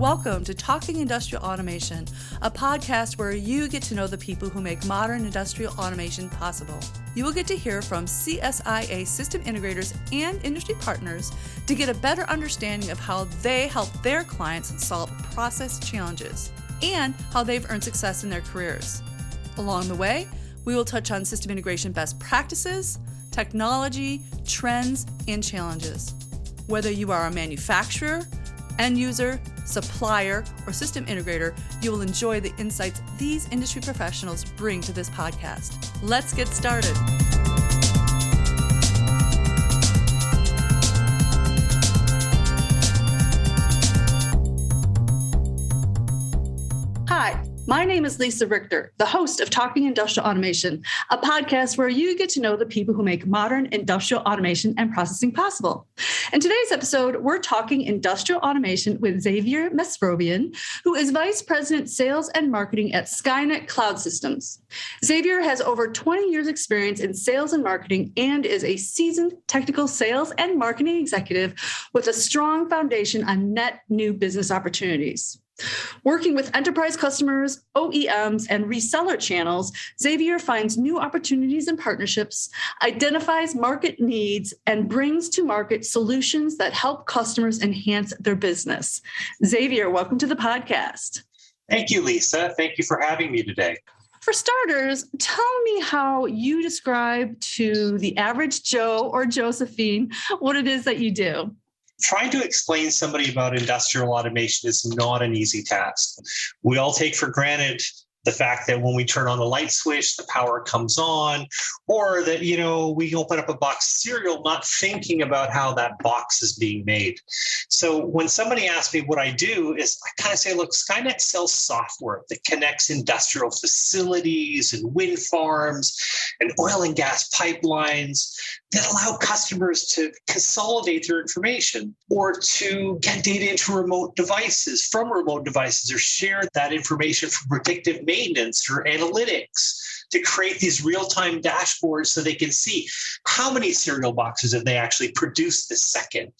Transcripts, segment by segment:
Welcome to Talking Industrial Automation, a podcast where you get to know the people who make modern industrial automation possible. You will get to hear from CSIA system integrators and industry partners to get a better understanding of how they help their clients solve process challenges and how they've earned success in their careers. Along the way, we will touch on system integration best practices, technology, trends, and challenges. Whether you are a manufacturer, end user, supplier, or system integrator, you will enjoy the insights these industry professionals bring to this podcast. Let's get started. Hi, my name is Lisa Richter, the host of Talking Industrial Automation, a podcast where you get to know the people who make modern industrial automation and processing possible. In today's episode, we're talking industrial automation with Xavier Mesrobian, who is Vice President Sales and Marketing at Skynet Cloud Systems. Xavier has over 20 years experience in sales and marketing and is a seasoned technical sales and marketing executive with a strong foundation on net new business opportunities. Working with enterprise customers, OEMs, and reseller channels, Xavier finds new opportunities and partnerships, identifies market needs, and brings to market solutions that help customers enhance their business. Xavier, welcome to the podcast. Thank you, Lisa. Thank you for having me today. For starters, tell me how you describe to the average Joe or Josephine what it is that you do. Trying to explain somebody about industrial automation is not an easy task. We all take for granted the fact that when we turn on the light switch, the power comes on, or that, we open up a box of cereal not thinking about how that box is being made. So when somebody asks me what I do is I kind of say, look, Skynet sells software that connects industrial facilities and wind farms and oil and gas pipelines that allow customers to consolidate their information or to get data into remote devices or share that information for predictive maintenance or analytics to create these real-time dashboards so they can see how many cereal boxes have they actually produced this second,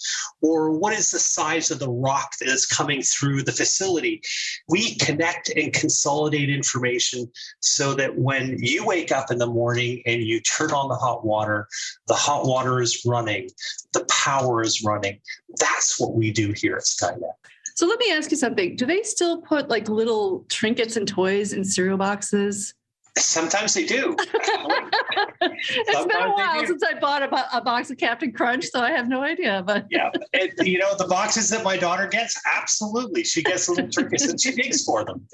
or what is the size of the rock that is coming through the facility. We connect and consolidate information so that when you wake up in the morning and you turn on the hot water is running, the power is running. That's what we do here at Skynet. So let me ask you something. Do they still put like little trinkets and toys in cereal boxes? Sometimes they do. It's been a while since I bought a box of Captain Crunch, so I have no idea. But yeah, and, the boxes that my daughter gets, absolutely. She gets little trinkets and she digs for them.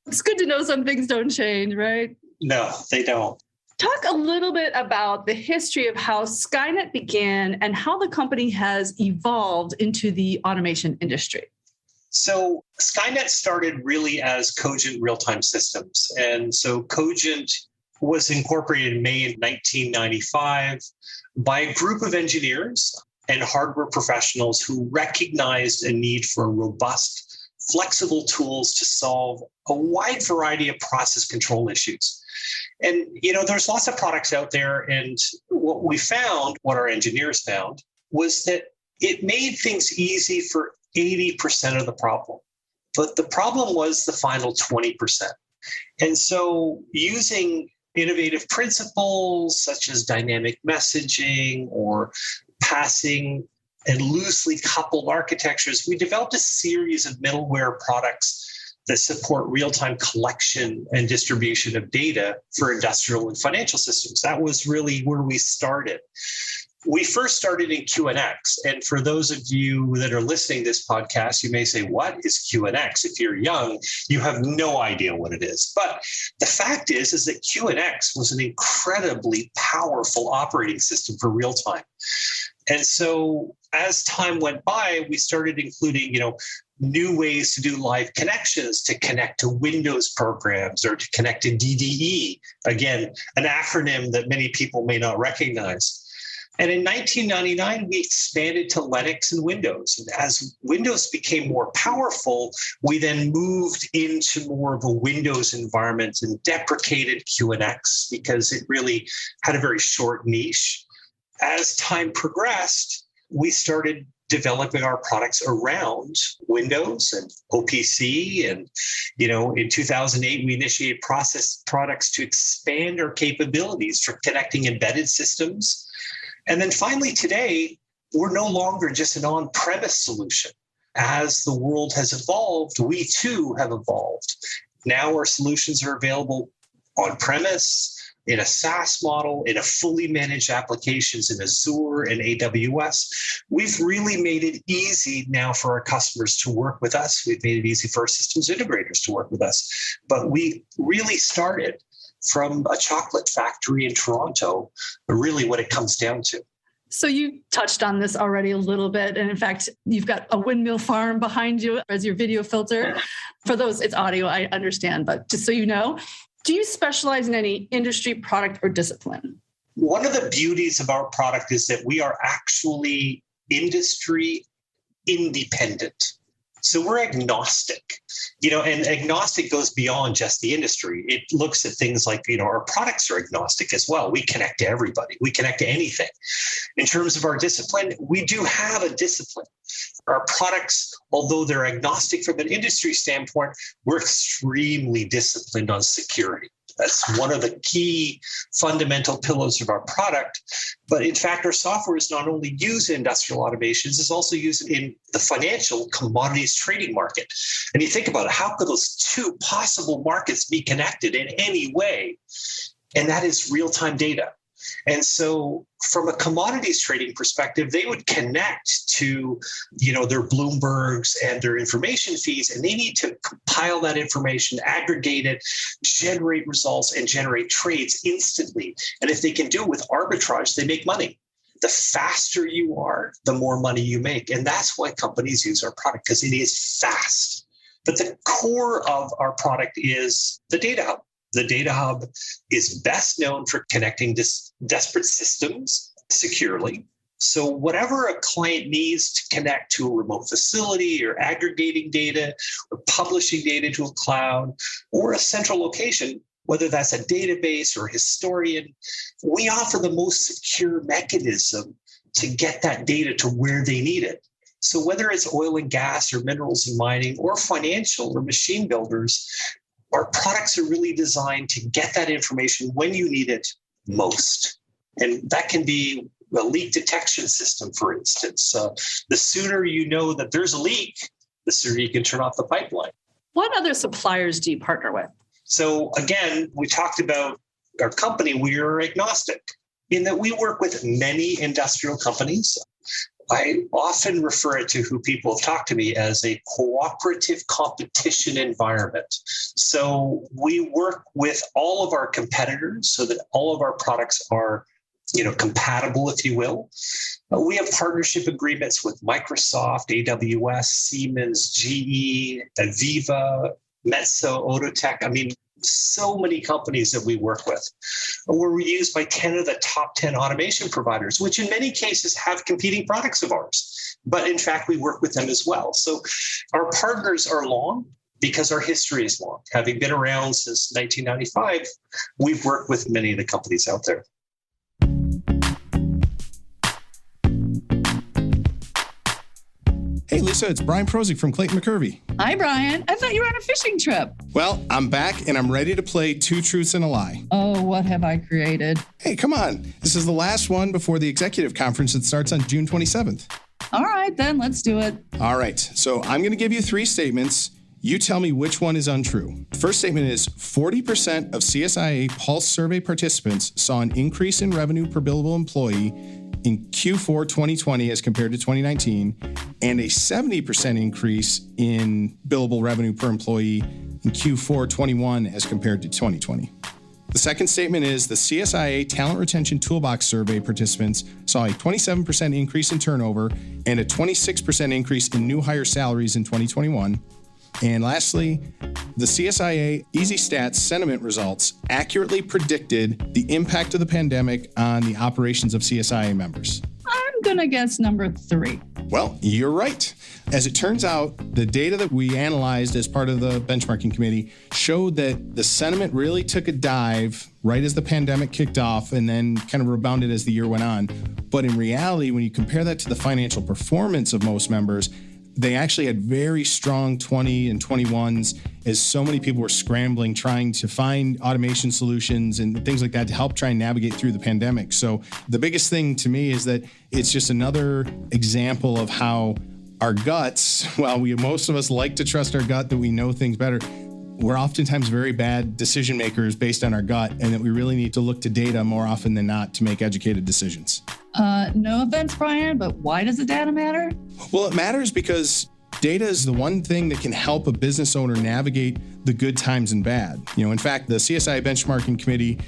It's good to know some things don't change, right? No, they don't. Talk a little bit about the history of how Skynet began and how the company has evolved into the automation industry. So Skynet started really as Cogent Real-Time Systems. And so Cogent was incorporated in May of 1995 by a group of engineers and hardware professionals who recognized a need for robust, flexible tools to solve a wide variety of process control issues. And, there's lots of products out there. And what our engineers found was that it made things easy for 80% of the problem. But the problem was the final 20%. And so using innovative principles such as dynamic messaging or passing and loosely coupled architectures, we developed a series of middleware products that support real-time collection and distribution of data for industrial and financial systems. That was really where we started. We first started in QNX. And for those of you that are listening to this podcast, you may say, what is QNX? If you're young, you have no idea what it is. But the fact is that QNX was an incredibly powerful operating system for real time. And so as time went by, we started including, new ways to do live connections to connect to Windows programs or to connect to DDE. Again, an acronym that many people may not recognize. And in 1999, we expanded to Linux and Windows. And as Windows became more powerful, we then moved into more of a Windows environment and deprecated QNX because it really had a very short niche. As time progressed, we started developing our products around Windows and OPC. And, in 2008, we initiated process products to expand our capabilities for connecting embedded systems. And then finally, today, we're no longer just an on-premise solution. As the world has evolved, we too have evolved. Now our solutions are available on-premise, in a SaaS model, in a fully managed applications in Azure and AWS. We've really made it easy now for our customers to work with us. We've made it easy for our systems integrators to work with us. But we really started from a chocolate factory in Toronto, really what it comes down to. So you touched on this already a little bit. And in fact, you've got a windmill farm behind you as your video filter. For those, it's audio, I understand. But just so you know, do you specialize in any industry, product, or discipline? One of the beauties of our product is that we are actually industry independent. So we're agnostic, and agnostic goes beyond just the industry. It looks at things like, our products are agnostic as well. We connect to everybody. We connect to anything. In terms of our discipline, we do have a discipline. Our products, although they're agnostic from an industry standpoint, we're extremely disciplined on security. That's one of the key fundamental pillars of our product. But in fact, our software is not only used in industrial automations, it's also used in the financial commodities trading market. And you think about it, how could those two possible markets be connected in any way? And that is real-time data. And so from a commodities trading perspective, they would connect to, their Bloombergs and their information feeds, and they need to compile that information, aggregate it, generate results, and generate trades instantly. And if they can do it with arbitrage, they make money. The faster you are, the more money you make. And that's why companies use our product, because it is fast. But the core of our product is the data hub. The data hub is best known for connecting disparate systems securely. So whatever a client needs to connect to a remote facility or aggregating data or publishing data to a cloud or a central location, whether that's a database or a historian, we offer the most secure mechanism to get that data to where they need it. So whether it's oil and gas or minerals and mining or financial or machine builders, our products are really designed to get that information when you need it most. And that can be a leak detection system, for instance. The sooner you know that there's a leak, the sooner you can turn off the pipeline. What other suppliers do you partner with? So again, we talked about our company. We are agnostic in that we work with many industrial companies. I often refer it to who people have talked to me as a cooperative competition environment. So we work with all of our competitors so that all of our products are, compatible, if you will. We have partnership agreements with Microsoft, AWS, Siemens, GE, Aviva, Metso, Autotech. So many companies that we work with. We're used by 10 of the top 10 automation providers, which in many cases have competing products of ours. But in fact, we work with them as well. So our partners are long because our history is long. Having been around since 1995, we've worked with many of the companies out there. Hey, Lisa, it's Brian Prozik from Clayton McCurvey. Hi, Brian. I thought you were on a fishing trip. Well, I'm back and I'm ready to play Two Truths and a Lie. Oh, what have I created? Hey, come on. This is the last one before the executive conference that starts on June 27th. All right, then, let's do it. All right, so I'm going to give you 3 statements. You tell me which one is untrue. The first statement is 40% of CSIA Pulse survey participants saw an increase in revenue per billable employee in Q4 2020 as compared to 2019, and a 70% increase in billable revenue per employee in Q4 21 as compared to 2020. The second statement is the CSIA Talent Retention Toolbox survey participants saw a 27% increase in turnover and a 26% increase in new hire salaries in 2021. And lastly, the CSIA Easy Stats sentiment results accurately predicted the impact of the pandemic on the operations of CSIA members. I'm going to guess number 3. Well, you're right. As it turns out, the data that we analyzed as part of the benchmarking committee showed that the sentiment really took a dive right as the pandemic kicked off and then kind of rebounded as the year went on. But in reality, when you compare that to the financial performance of most members, they actually had very strong 20 and 21s as so many people were scrambling, trying to find automation solutions and things like that to help try and navigate through the pandemic. So the biggest thing to me is that it's just another example of how our guts, while most of us like to trust our gut that we know things better, we're oftentimes very bad decision makers based on our gut, and that we really need to look to data more often than not to make educated decisions. No offense, Brian, but why does the data matter? Well, it matters because data is the one thing that can help a business owner navigate the good times and bad. In fact, the CSI benchmarking committee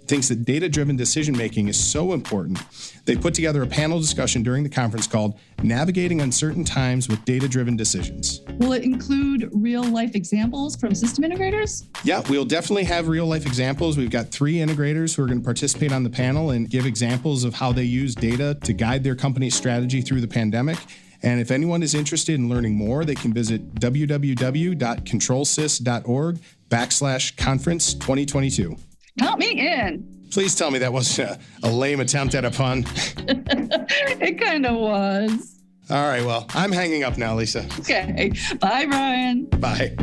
thinks that data-driven decision-making is so important. They put together a panel discussion during the conference called Navigating Uncertain Times with Data-Driven Decisions. Will it include real-life examples from system integrators? Yeah, we'll definitely have real-life examples. We've got 3 integrators who are going to participate on the panel and give examples of how they use data to guide their company's strategy through the pandemic. And if anyone is interested in learning more, they can visit www.controlsys.org/conference 2022. Count me in. Please tell me that wasn't a lame attempt at a pun. It kind of was. All right, well, I'm hanging up now, Lisa. Okay. Bye, Brian. Bye.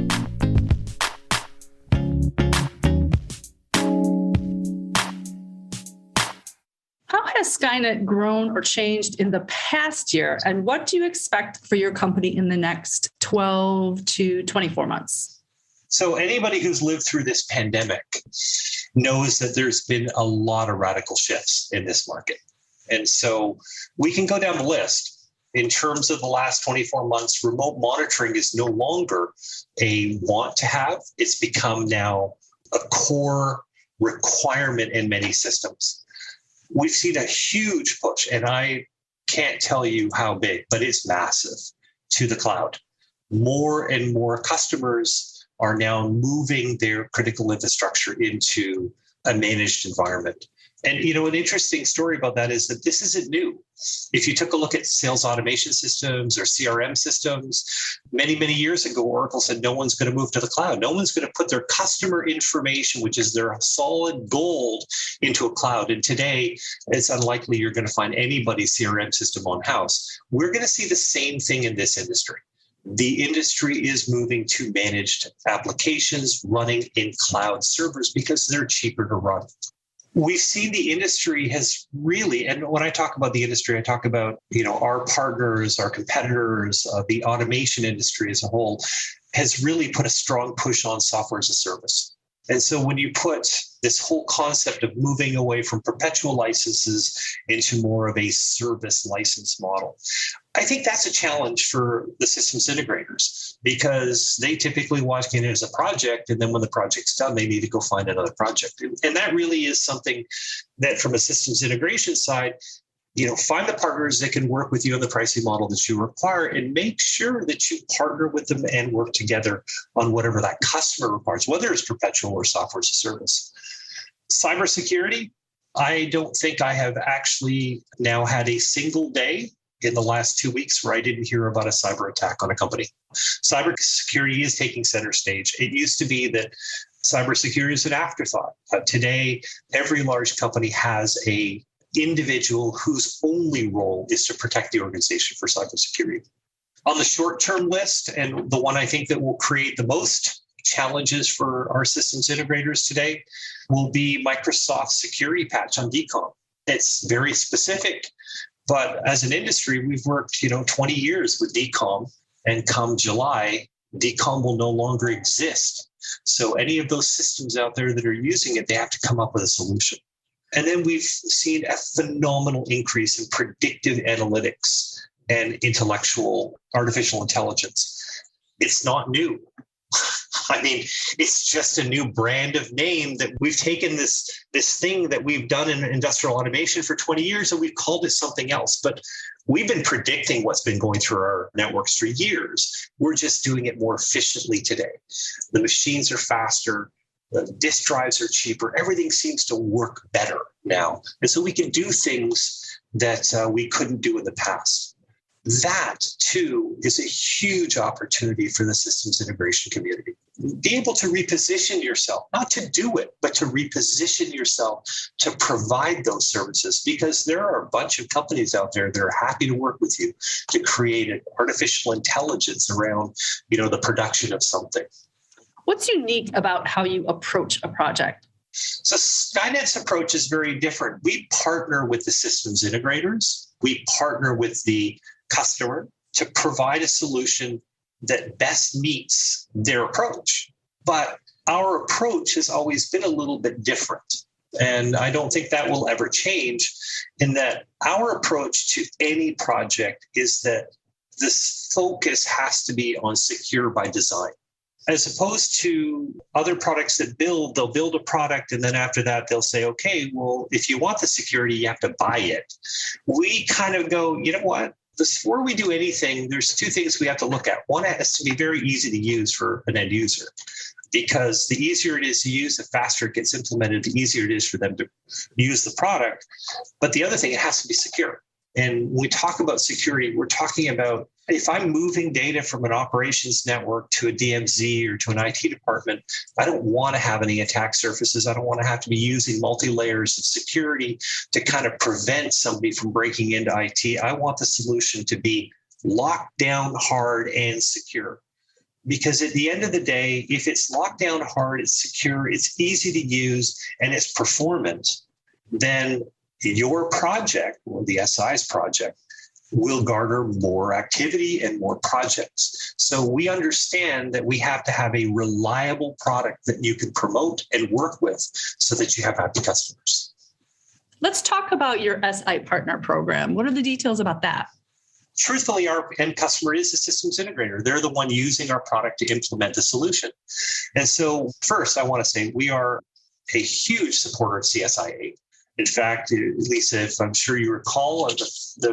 How has Skynet grown or changed in the past year? And what do you expect for your company in the next 12 to 24 months? So anybody who's lived through this pandemic knows that there's been a lot of radical shifts in this market. And so we can go down the list. In terms of the last 24 months, remote monitoring is no longer a want to have. It's become now a core requirement in many systems. We've seen a huge push, and I can't tell you how big, but it's massive, to the cloud. More and more customers are now moving their critical infrastructure into a managed environment. And, an interesting story about that is that this isn't new. If you took a look at sales automation systems or CRM systems, many, many years ago, Oracle said no one's going to move to the cloud. No one's going to put their customer information, which is their solid gold, into a cloud. And today, it's unlikely you're going to find anybody's CRM system on house. We're going to see the same thing in this industry. The industry is moving to managed applications running in cloud servers because they're cheaper to run. We've seen the industry has really, and when I talk about the industry, I talk about, our partners, our competitors, the automation industry as a whole, has really put a strong push on software as a service. And so when you put this whole concept of moving away from perpetual licenses into more of a service license model, I think that's a challenge for the systems integrators because they typically watch it as a project. And then when the project's done, they need to go find another project. And that really is something that from a systems integration side, find the partners that can work with you on the pricing model that you require and make sure that you partner with them and work together on whatever that customer requires, whether it's perpetual or software as a service. Cybersecurity, I don't think I have actually now had a single day in the last 2 weeks where I didn't hear about a cyber attack on a company. Cybersecurity is taking center stage. It used to be that cybersecurity is an afterthought. Today, every large company has a individual whose only role is to protect the organization for cybersecurity. On the short-term list, and the one I think that will create the most challenges for our systems integrators today, will be Microsoft's security patch on DCOM. It's very specific, but as an industry, we've worked 20 years with DCOM, and come July, DCOM will no longer exist. So any of those systems out there that are using it, they have to come up with a solution. And then we've seen a phenomenal increase in predictive analytics and artificial intelligence. It's not new. I mean, it's just a new brand of name that we've taken this thing that we've done in industrial automation for 20 years and we've called it something else. But we've been predicting what's been going through our networks for years. We're just doing it more efficiently today. The machines are faster. The disk drives are cheaper. Everything seems to work better now. And so we can do things that we couldn't do in the past. That, too, is a huge opportunity for the systems integration community. Be able to reposition yourself, not to do it, but to reposition yourself to provide those services, because there are a bunch of companies out there that are happy to work with you to create an artificial intelligence around, the production of something. What's unique about how you approach a project? So Skynet's approach is very different. We partner with the systems integrators. We partner with the customer to provide a solution that best meets their approach. But our approach has always been a little bit different. And I don't think that will ever change, in that our approach to any project is that this focus has to be on secure by design. As opposed to other products that they'll build a product, and then after that, they'll say, okay, well, if you want the security, you have to buy it. We kind of go, you know what? Before we do anything, there's two things we have to look at. One, it has to be very easy to use for an end user, because the easier it is to use, the faster it gets implemented, the easier it is for them to use the product. But the other thing, it has to be secure. And when we talk about security, we're talking about, if I'm moving data from an operations network to a DMZ or to an IT department, I don't want to have any attack surfaces. I don't want to have to be using multi-layers of security to kind of prevent somebody from breaking into IT. I want the solution to be locked down hard and secure. Because at the end of the day, if it's locked down hard, it's secure, it's easy to use, and it's performant, then your project, or the SI's project, will garner more activity and more projects. So we understand that we have to have a reliable product that you can promote and work with so that you have happy customers. Let's talk about your SI partner program. What are the details about that? Truthfully, our end customer is the systems integrator. They're the one using our product to implement the solution. And so first, I want to say we are a huge supporter of CSIA. In fact, Lisa, if I'm sure you recall,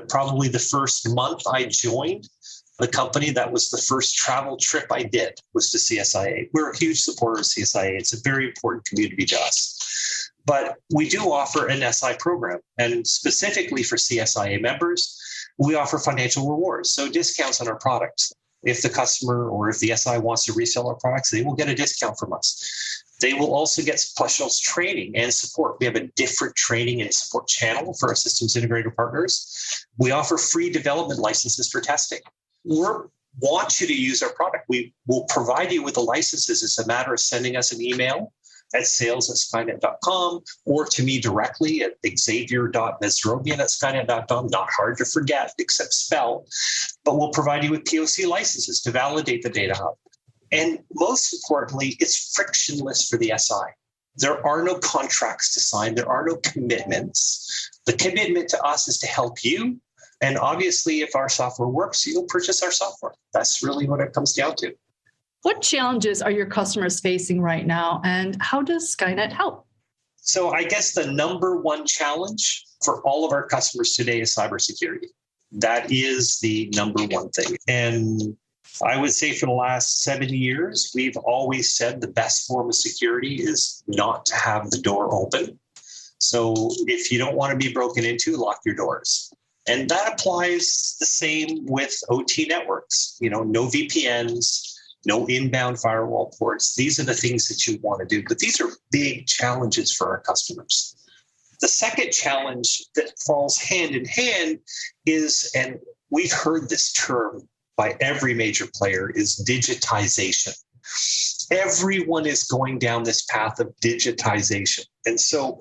probably the first month I joined the company, that was the first travel trip I did, was to CSIA. We're a huge supporter of CSIA. It's a very important community to us. But we do offer an SI program, and specifically for CSIA members, we offer financial rewards, so discounts on our products. If the customer or if the SI wants to resell our products, they will get a discount from us. They will also get special training and support. We have a different training and support channel for our systems integrator partners. We offer free development licenses for testing. We want you to use our product. We will provide you with the licenses. It's a matter of sending us an email at sales@skynet.com or to me directly at xavier.mesrobian@skynet.com. Not hard to forget, except spell. But we'll provide you with POC licenses to validate the data hub. And most importantly, it's frictionless for the SI. There are no contracts to sign. There are no commitments. The commitment to us is to help you. And obviously, if our software works, you'll purchase our software. That's really what it comes down to. What challenges are your customers facing right now, and how does Skynet help? So I guess the number one challenge for all of our customers today is cybersecurity. That is the number one thing. And I would say for the last 7 years, we've always said the best form of security is not to have the door open. So if you don't want to be broken into, lock your doors. And that applies the same with OT networks. No VPNs, no inbound firewall ports. These are the things that you want to do. But these are big challenges for our customers. The second challenge that falls hand in hand is, and we've heard this term by every major player, is digitization. Everyone is going down this path of digitization. And so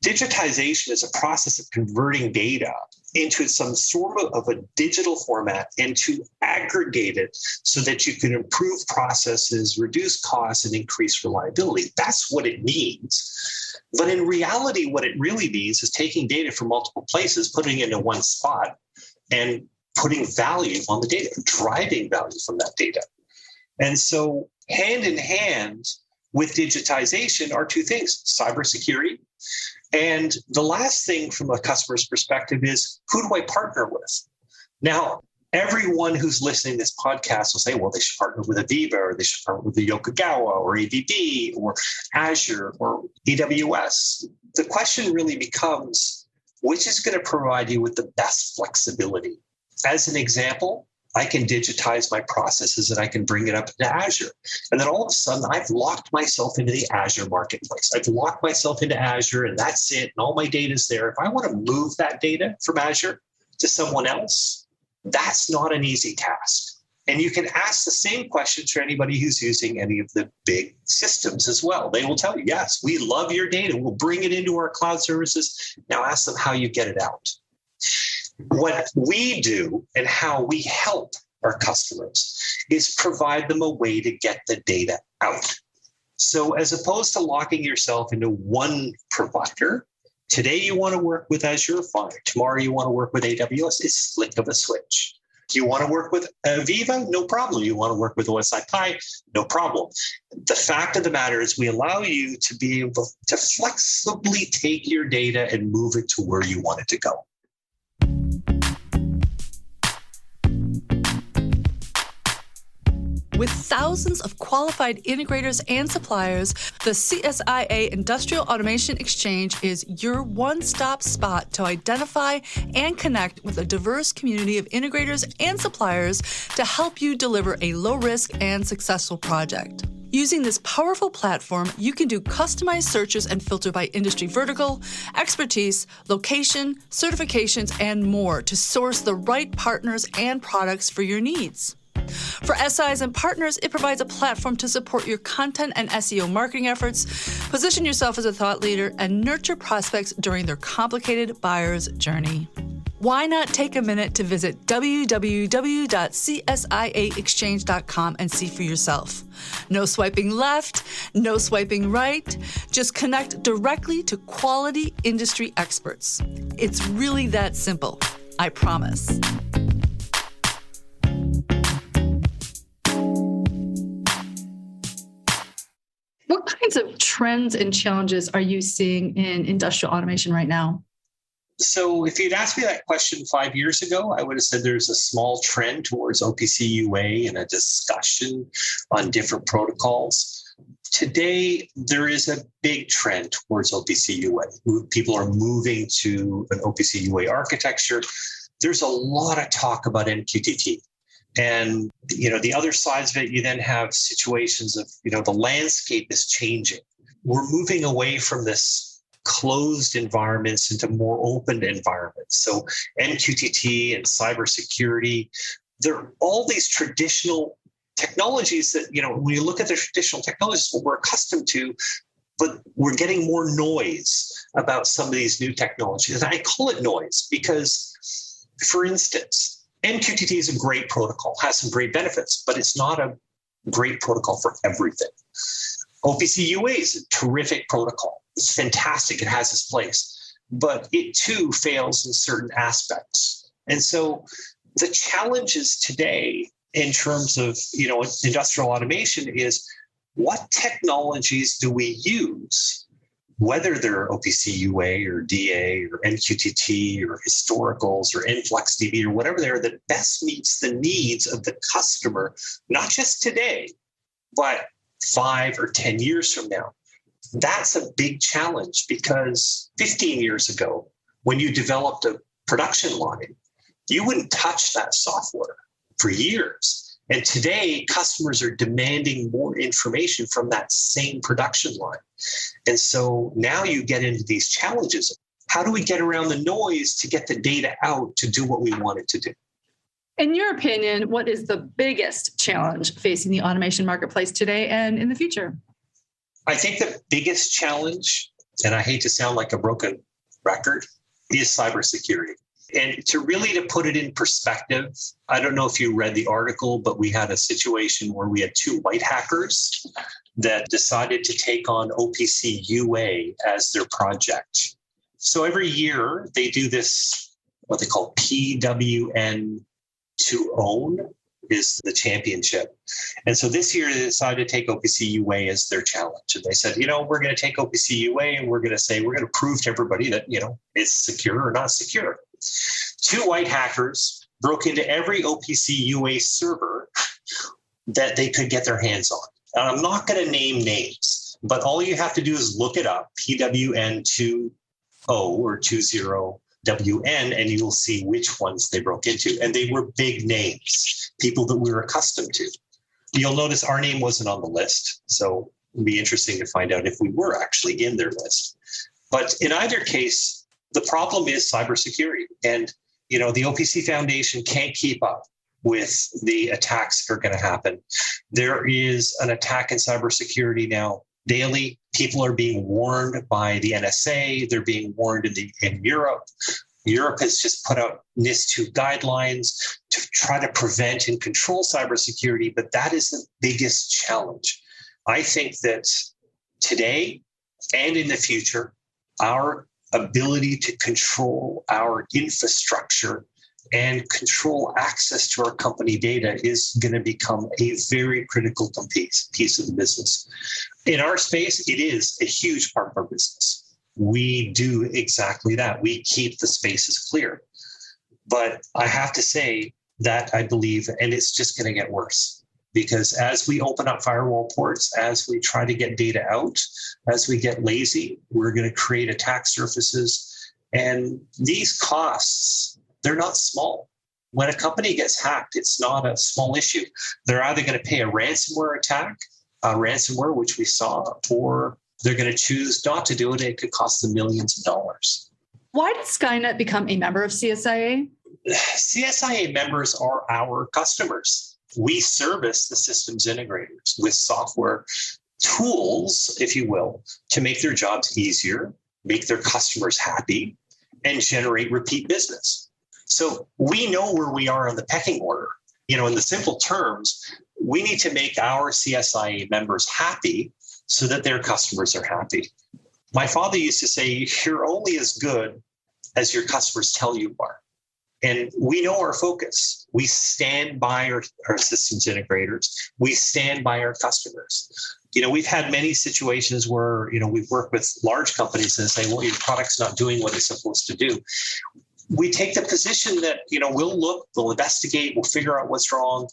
digitization is a process of converting data into some sort of a digital format and to aggregate it so that you can improve processes, reduce costs, and increase reliability. That's what it means. But in reality, what it really means is taking data from multiple places, putting it into one spot, and putting value on the data, driving value from that data. And so hand in hand with digitization are two things: cybersecurity. And the last thing from a customer's perspective is, who do I partner with? Now, everyone who's listening to this podcast will say, well, they should partner with Aviva, or they should partner with the Yokogawa, or AVD, or Azure, or AWS. The question really becomes, which is going to provide you with the best flexibility? As an example, I can digitize my processes and I can bring it up into Azure. And then all of a sudden, I've locked myself into the Azure marketplace. I've locked myself into Azure, and that's it. And all my data is there. If I want to move that data from Azure to someone else, that's not an easy task. And you can ask the same questions for anybody who's using any of the big systems as well. They will tell you, yes, we love your data. We'll bring it into our cloud services. Now ask them how you get it out. What we do and how we help our customers is provide them a way to get the data out. So as opposed to locking yourself into one provider, today you want to work with Azure, fine. Tomorrow you want to work with AWS, it's flick of a switch. You want to work with Aviva? No problem. You want to work with OSI Pi? No problem. The fact of the matter is we allow you to be able to flexibly take your data and move it to where you want it to go. With thousands of qualified integrators and suppliers, the CSIA Industrial Automation Exchange is your one-stop spot to identify and connect with a diverse community of integrators and suppliers to help you deliver a low-risk and successful project. Using this powerful platform, you can do customized searches and filter by industry vertical, expertise, location, certifications, and more to source the right partners and products for your needs. For SIs and partners, it provides a platform to support your content and SEO marketing efforts, position yourself as a thought leader, and nurture prospects during their complicated buyer's journey. Why not take a minute to visit www.csiaexchange.com and see for yourself? No swiping left, no swiping right. Just connect directly to quality industry experts. It's really that simple, I promise. What kinds of trends and challenges are you seeing in industrial automation right now? So if you'd asked me that question 5 years ago, I would have said there's a small trend towards OPC UA and a discussion on different protocols. Today, there is a big trend towards OPC UA. People are moving to an OPC UA architecture. There's a lot of talk about MQTT. And, the other sides of it, you then have situations of, the landscape is changing. We're moving away from this closed environments into more open environments. So MQTT and cybersecurity, they're all these traditional technologies that, when you look at the traditional technologies, what we're accustomed to, but we're getting more noise about some of these new technologies. And I call it noise because, for instance, MQTT is a great protocol, has some great benefits, but it's not a great protocol for everything. OPC UA is a terrific protocol. It's fantastic. It has its place, but it too fails in certain aspects. And so the challenges today in terms of, industrial automation is what technologies do we use, whether they're OPC UA or DA or MQTT or historicals or InfluxDB or whatever they are, that best meets the needs of the customer, not just today, but 5 or 10 years from now. That's a big challenge because 15 years ago, when you developed a production line, you wouldn't touch that software for years. And today, customers are demanding more information from that same production line. And so now you get into these challenges. How do we get around the noise to get the data out to do what we want it to do? In your opinion, what is the biggest challenge facing the automation marketplace today and in the future? I think the biggest challenge, and I hate to sound like a broken record, is cybersecurity. And to put it in perspective, I don't know if you read the article, but we had a situation where we had 2 white hackers that decided to take on OPC UA as their project. So every year they do this, what they call PWN to own is the championship. And so this year they decided to take OPC UA as their challenge. And they said, we're going to take OPC UA and we're going to prove to everybody that, it's secure or not secure. 2 white hackers broke into every OPC UA server that they could get their hands on. And I'm not going to name names, but all you have to do is look it up, PWN 2.0 or 2.0 and you'll see which ones they broke into. And they were big names, people that we were accustomed to. You'll notice our name wasn't on the list. So it'd be interesting to find out if we were actually in their list. But in either case, the problem is cybersecurity. And, the OPC Foundation can't keep up with the attacks that are going to happen. There is an attack in cybersecurity now daily. People are being warned by the NSA. They're being warned in Europe. Europe has just put out NIS2 guidelines to try to prevent and control cybersecurity, but that is the biggest challenge. I think that today and in the future, our ability to control our infrastructure and control access to our company data is going to become a very critical piece of the business. In our space, it is a huge part of our business. We do exactly that. We keep the spaces clear. But I have to say that I believe, and it's just going to get worse, because as we open up firewall ports, as we try to get data out, as we get lazy, we're going to create attack surfaces. And these costs, they're not small. When a company gets hacked, it's not a small issue. They're either going to pay a ransomware attack, which we saw, or they're going to choose not to do it. It could cost them millions of dollars. Why did Skynet become a member of CSIA? CSIA members are our customers. We service the systems integrators with software tools, if you will, to make their jobs easier, make their customers happy, and generate repeat business. So we know where we are on the pecking order. In the simple terms, we need to make our CSIA members happy so that their customers are happy. My father used to say, you're only as good as your customers tell you are. And we know our focus. We stand by our systems integrators. We stand by our customers. We've had many situations where, we've worked with large companies and say, well, your product's not doing what it's supposed to do. We take the position that, we'll look, we'll investigate, we'll figure out what's wrong.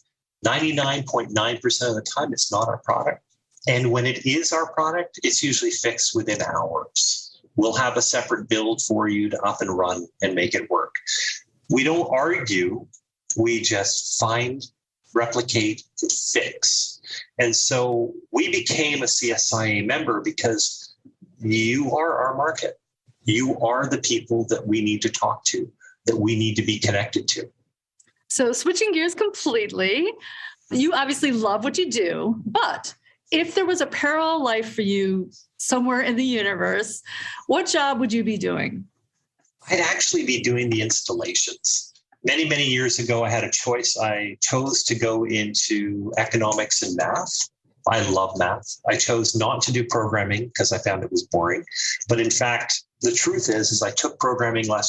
99.9% of the time, it's not our product. And when it is our product, it's usually fixed within hours. We'll have a separate build for you to up and run and make it work. We don't argue. We just find, replicate, and fix. And so we became a CSIA member because you are our market. You are the people that we need to talk to, that we need to be connected to. So switching gears completely, you obviously love what you do, but if there was a parallel life for you somewhere in the universe, what job would you be doing? I'd actually be doing the installations. Many, many years ago, I had a choice. I chose to go into economics and math. I love math. I chose not to do programming because I found it was boring. But in fact, the truth is I took programming on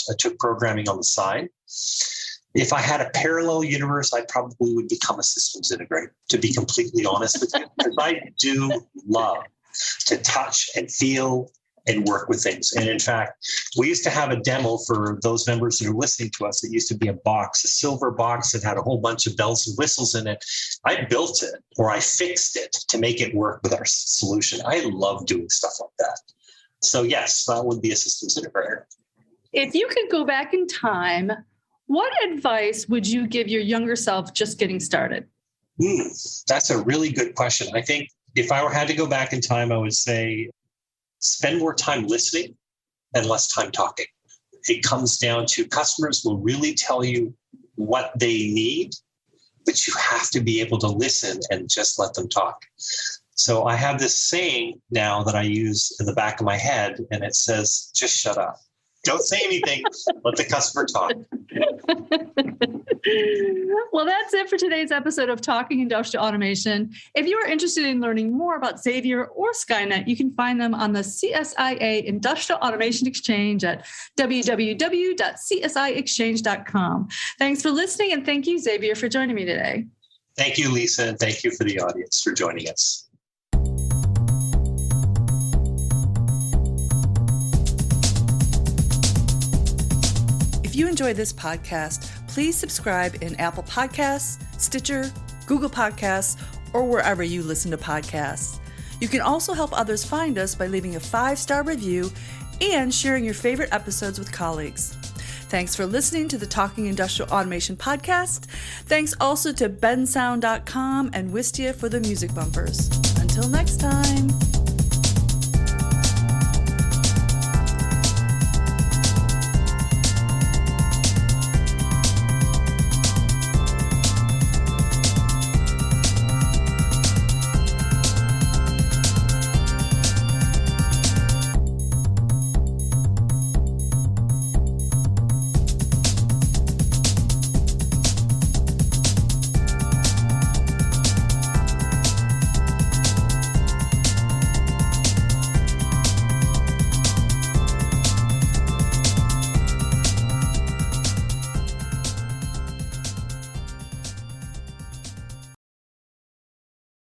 the side. If I had a parallel universe, I probably would become a systems integrator, to be completely honest with you, because I do love to touch and feel and work with things. And in fact, we used to have a demo for those members that are listening to us. It used to be a silver box that had a whole bunch of bells and whistles in it. I built it, or I fixed it to make it work with our solution. I love doing stuff like that. So yes, that would be a systems integrator. If you could go back in time, what advice would you give your younger self just getting started? That's a really good question. I think if I had to go back in time, I would say, spend more time listening and less time talking. It comes down to customers will really tell you what they need, but you have to be able to listen and just let them talk. So I have this saying now that I use in the back of my head, and it says, just shut up. Don't say anything. Let the customer talk. Well, that's it for today's episode of Talking Industrial Automation. If you are interested in learning more about Xavier or Skynet, you can find them on the CSIA Industrial Automation Exchange at www.csiexchange.com. Thanks for listening, and thank you, Xavier, for joining me today. Thank you, Lisa, and thank you for the audience for joining us. If you enjoyed this podcast, please subscribe in Apple Podcasts, Stitcher, Google Podcasts, or wherever you listen to podcasts. You can also help others find us by leaving a 5-star review and sharing your favorite episodes with colleagues. Thanks for listening to the Talking Industrial Automation podcast. Thanks also to bensound.com and Wistia for the music bumpers. Until next time.